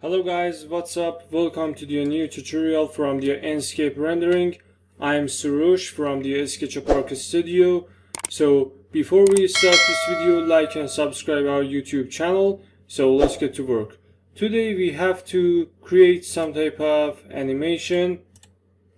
Hello guys, what's up? Welcome to the new tutorial from the Enscape rendering. I'm Surush from the SketchUp Arc Studio. So before we start this video, like and subscribe our YouTube channel. So let's get to work. Today we have to create some type of animation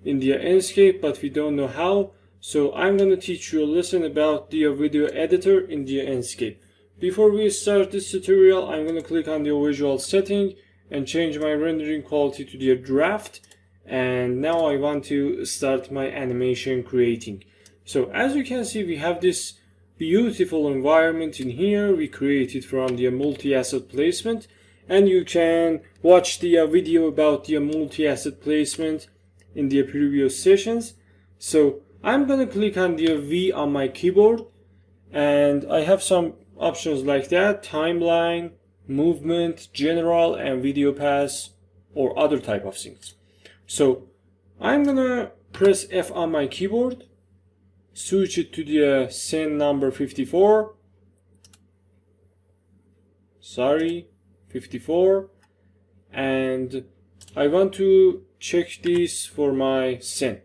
in the Enscape, but we don't know how. So I'm going to teach you a lesson about the video editor in the Enscape. Before we start this tutorial, I'm going to click on the visual setting and change my rendering quality to the draft, and now I want to start my animation creating. So as you can see, we have this beautiful environment in here. We created from the multi-asset placement, and you can watch the video about the multi-asset placement in the previous sessions. So I'm gonna click on the V on my keyboard, and I have some options like that: timeline, movement, general, and video pass, or other type of things. So I'm gonna press F on my keyboard, switch it to the scene number 54, 54, and I want to check this for my scene.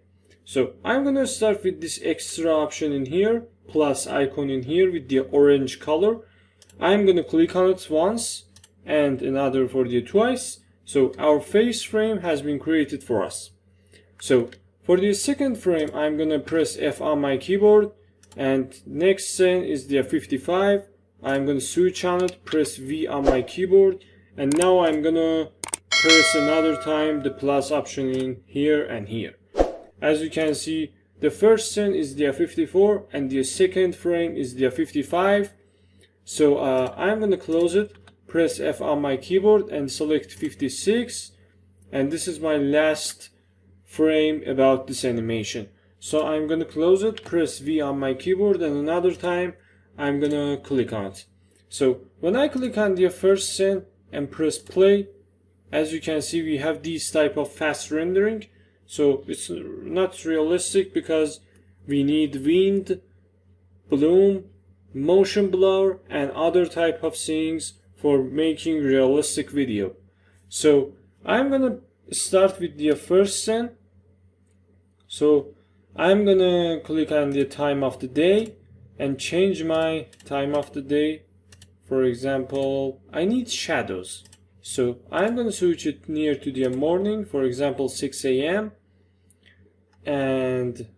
So I'm gonna start with this extra option in here, plus icon in here with the orange color. I'm gonna click on it once and another for the twice. So our face frame has been created for us. So for the second frame, I'm gonna press F on my keyboard, and next scene is the 55. I'm gonna switch on it, press V on my keyboard, and now I'm gonna press another time the plus option in here and here. As you can see, the first scene is the 54 and the second frame is the 55. So I'm going to close it, press F on my keyboard and select 56, and this is my last frame about this animation. So I'm going to close it, press V on my keyboard, and another time I'm going to click on it. So when I click on the first scene and press play, as you can see, we have this type of fast rendering. So it's not realistic because we need wind, bloom, motion blur, and other type of things for making realistic video. So I'm gonna start with the first scene. So I'm gonna click on the time of the day and change my time of the day. For example, I need shadows, so I'm gonna switch it near to the morning, for example 6 a.m. and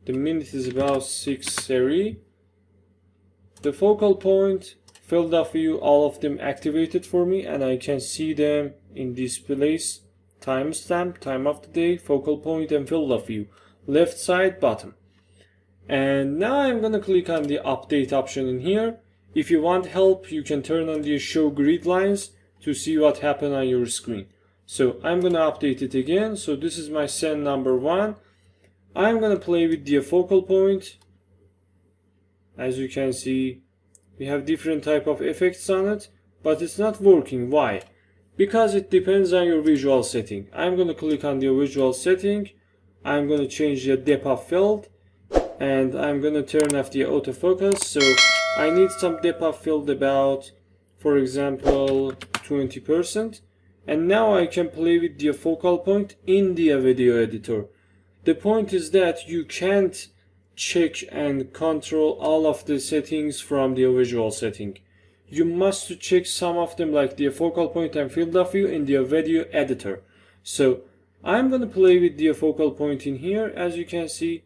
the minute is about 6:30. The focal point, field of view, all of them activated for me, and I can see them in this place: timestamp, time of the day, focal point, and field of view, left side, bottom. And now I'm gonna click on the update option in here. If you want help, you can turn on the show grid lines to see what happened on your screen. So I'm gonna update it again. So this is my scene number 1. I'm gonna play with the focal point. As you can see, we have different type of effects on it, but it's not working. Why? Because it depends on your visual setting. I'm going to click on the visual setting. I'm going to change the depth of field, and I'm going to turn off the autofocus. So I need some depth of field about, for example, 20%. And now I can play with the focal point in the video editor. The point is that you can't check and control all of the settings from the visual setting. You must check some of them, like the focal point and field of view, in the video editor. So I'm going to play with the focal point in here. As you can see,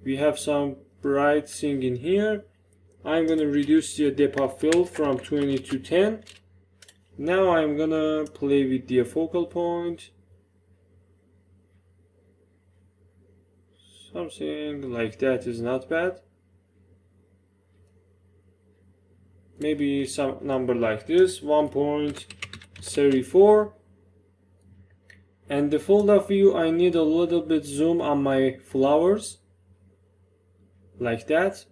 we have some bright thing in here. I'm going to reduce the depth of field from 20 to 10. Now I'm going to play with the focal point. Something like that is not bad. Maybe some number like this, 1.34. And the field of view, I need a little bit zoom on my flowers, like that.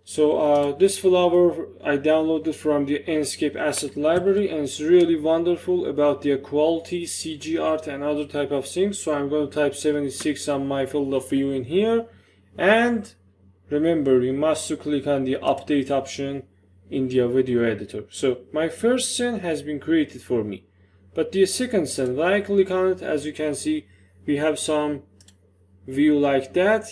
So this flower I downloaded from the Enscape asset library, and it's really wonderful about the quality, CG art, and other type of things. So I'm going to type 76 on my field of view in here, and remember, you must click on the update option in the video editor. So my first scene has been created for me, but the second scene, when I click on it, as you can see, we have some view like that,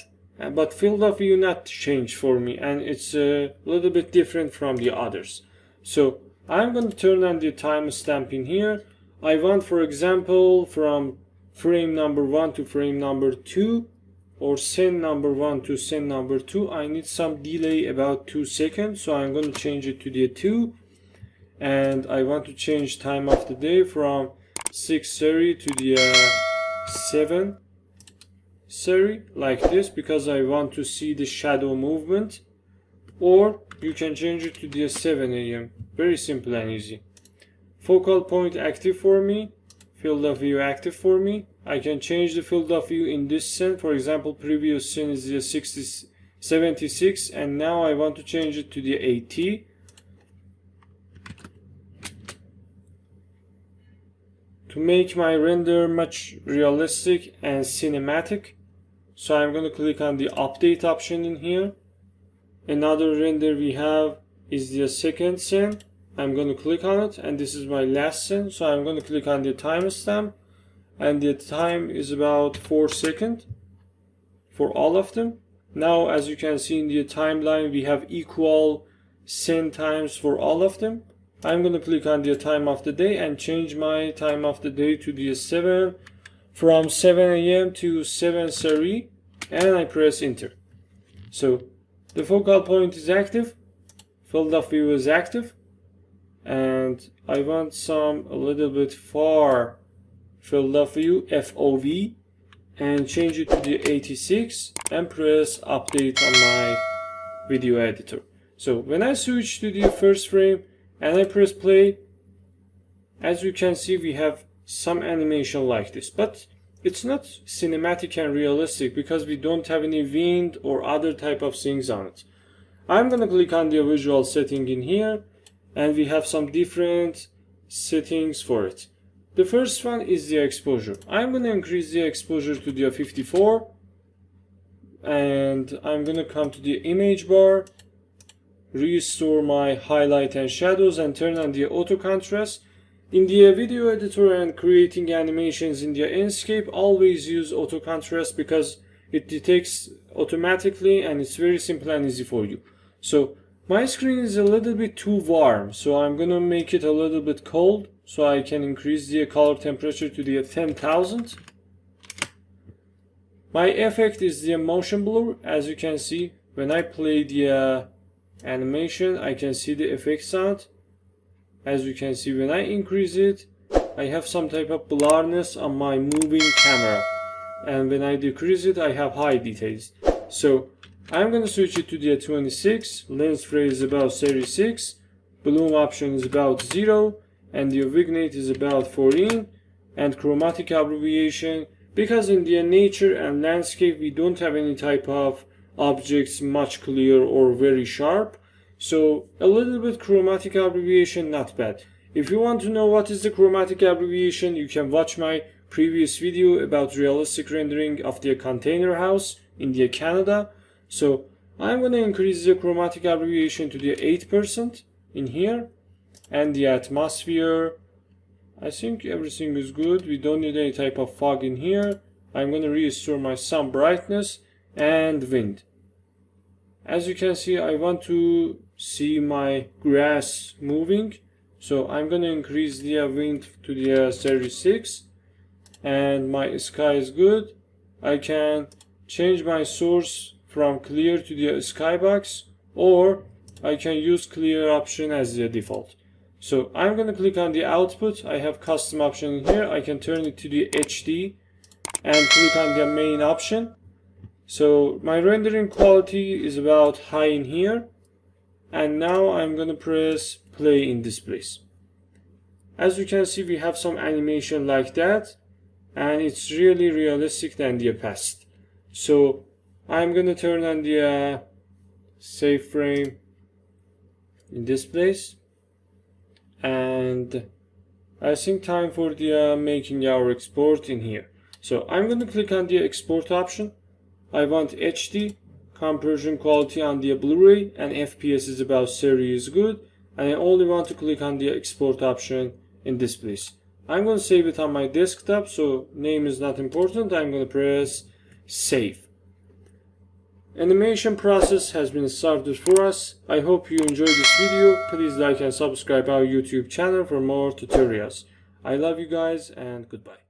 but field of view not changed for me, and it's a little bit different from the others. So I'm going to turn on the timestamp in here. I want, for example, from frame number 1 to frame number 2, or scene number 1 to scene number 2, I need some delay about 2 seconds, so I'm going to change it to the 2. And I want to change time of the day from 6:30 to the 7:30, like this, because I want to see the shadow movement. Or you can change it to the 7 a.m. Very simple and easy. Focal point active for me, field of view active for me. I can change the field of view in this scene. For example, previous scene is the 76, and now I want to change it to the 80. To make my render much realistic and cinematic, so I'm going to click on the update option in here. Another render we have is the second scene. I'm going to click on it, and this is my last scene, so I'm going to click on the timestamp, and the time is about 4 seconds for all of them. Now, as you can see in the timeline, we have equal scene times for all of them. I'm going to click on the time of the day and change my time of the day to the 7, from 7 a.m. to 7:30, and I press enter. So the focal point is active, field of view is active, and I want some a little bit far field of view, FOV, and change it to the 86 and press update on my video editor. So when I switch to the first frame and I press play, as you can see, we have some animation like this, but it's not cinematic and realistic because we don't have any wind or other type of things on it. I'm going to click on the visual setting in here, and we have some different settings for it. The first one is the exposure. I'm going to increase the exposure to the 54, and I'm going to come to the image bar, restore my highlight and shadows, and turn on the auto contrast. In the video editor and creating animations in the Enscape, always use auto contrast because it detects automatically and it's very simple and easy for you. So my screen is a little bit too warm, so I'm gonna make it a little bit cold so I can increase the color temperature to the 10,000. My effect is the motion blur. As you can see, when I play the animation, I can see the effects on it. As you can see, when I increase it, I have some type of blurriness on my moving camera, and when I decrease it, I have high details. So I'm going to switch it to the 26, lens flare is about 36, bloom option is about 0, and the vignette is about 14, and chromatic abbreviation, because in the nature and landscape we don't have any type of objects much clear or very sharp, so a little bit chromatic abbreviation, not bad. If you want to know what is the chromatic abbreviation, you can watch my previous video about realistic rendering of the container house in the Canada. So I'm going to increase the chromatic abbreviation to the 8% in here, and the atmosphere, I think everything is good. We don't need any type of fog in here. I'm going to restore my sun brightness and wind. As you can see, I want to see my grass moving, so I'm going to increase the wind to the 36, and my sky is good. I can change my source from clear to the skybox, or I can use clear option as the default. So I'm going to click on the output. I have custom option here. I can turn it to the HD and click on the main option. So my rendering quality is about high in here, and now I'm going to press play in this place. As you can see, we have some animation like that, and it's really realistic than the past. So I'm going to turn on the save frame in this place, and I think time for the making our export in here. So I'm going to click on the export option. I want HD, compression quality on the Blu-ray and FPS is about series good, and I only want to click on the export option in this place. I'm going to save it on my desktop, so name is not important. I'm going to press save. Animation process has been started for us. I hope you enjoyed this video. Please like and subscribe our YouTube channel for more tutorials. I love you guys and goodbye.